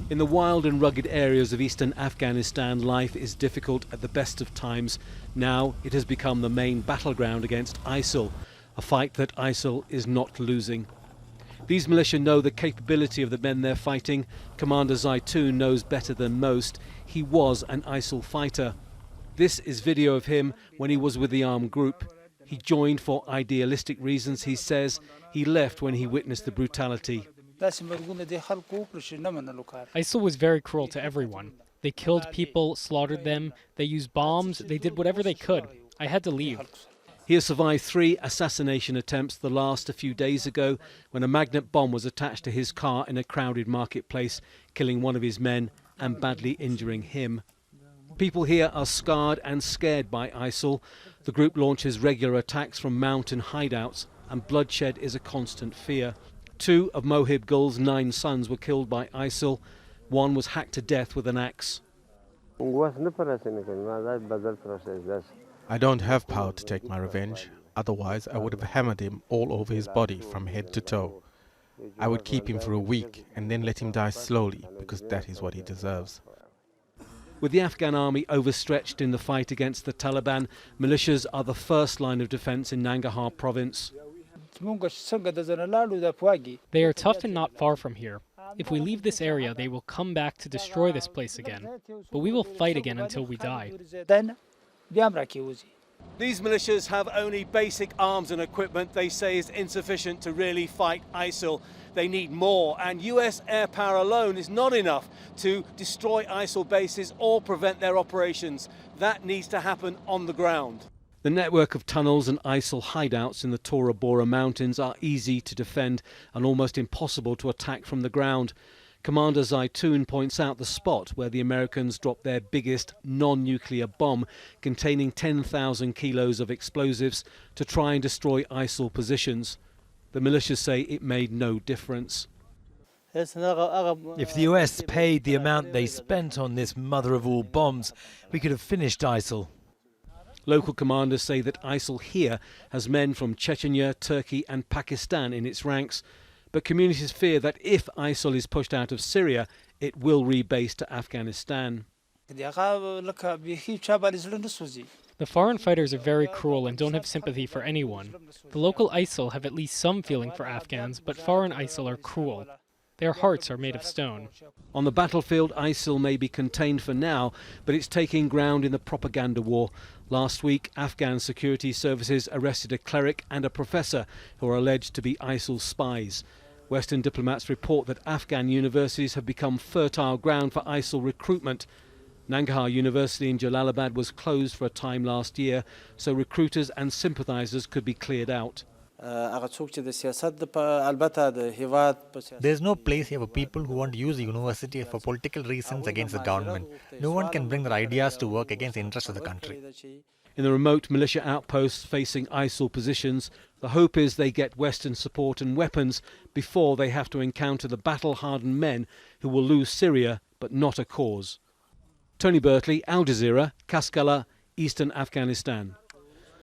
In the wild and rugged areas of eastern Afghanistan, life is difficult at the best of times. Now it has become the main battleground against ISIL, a fight that ISIL is not losing. These militia know the capability of the men they're fighting. Commander Zaitoun knows better than most. He was an ISIL fighter. This is video of him when he was with the armed group. He joined for idealistic reasons, he says. He left when he witnessed the brutality. ISIL was very cruel to everyone. They killed people, slaughtered them, they used bombs, they did whatever they could. I had to leave. He has survived 3 assassination attempts, the last a few days ago when a magnet bomb was attached to his car in a crowded marketplace, killing one of his men and badly injuring him. People here are scarred and scared by ISIL. The group launches regular attacks from mountain hideouts, and bloodshed is a constant fear. 2 of Mohib Gul's 9 sons were killed by ISIL. One was hacked to death with an axe. I don't have power to take my revenge. Otherwise, I would have hammered him all over his body from head to toe. I would keep him for a week and then let him die slowly, because that is what he deserves. With the Afghan army overstretched in the fight against the Taliban, militias are the first line of defense in Nangarhar province. They are tough and not far from here. If we leave this area, they will come back to destroy this place again. But we will fight again until we die. These militias have only basic arms and equipment they say is insufficient to really fight ISIL. They need more, and US air power alone is not enough to destroy ISIL bases or prevent their operations. That needs to happen on the ground. The network of tunnels and ISIL hideouts in the Tora Bora mountains are easy to defend and almost impossible to attack from the ground. Commander Zaitoun points out the spot where the Americans dropped their biggest non-nuclear bomb containing 10,000 kilos of explosives to try and destroy ISIL positions. The militias say it made no difference. If the US paid the amount they spent on this mother of all bombs, we could have finished ISIL. Local commanders say that ISIL here has men from Chechnya, Turkey and Pakistan in its ranks. But communities fear that if ISIL is pushed out of Syria, it will rebase to Afghanistan. The foreign fighters are very cruel and don't have sympathy for anyone. The local ISIL have at least some feeling for Afghans, but foreign ISIL are cruel. Their hearts are made of stone. On the battlefield, ISIL may be contained for now, but it's taking ground in the propaganda war. Last week, Afghan security services arrested a cleric and a professor who are alleged to be ISIL spies. Western diplomats report that Afghan universities have become fertile ground for ISIL recruitment. Nangarhar University in Jalalabad was closed for a time last year, so recruiters and sympathizers could be cleared out. There's no place here for people who want to use the university for political reasons against the government. No one can bring their ideas to work against the interests of the country. In the remote militia outposts facing ISIL positions, the hope is they get Western support and weapons before they have to encounter the battle-hardened men who will lose Syria but not a cause. Tony Birtley, Al Jazeera, Kaskala, Eastern Afghanistan.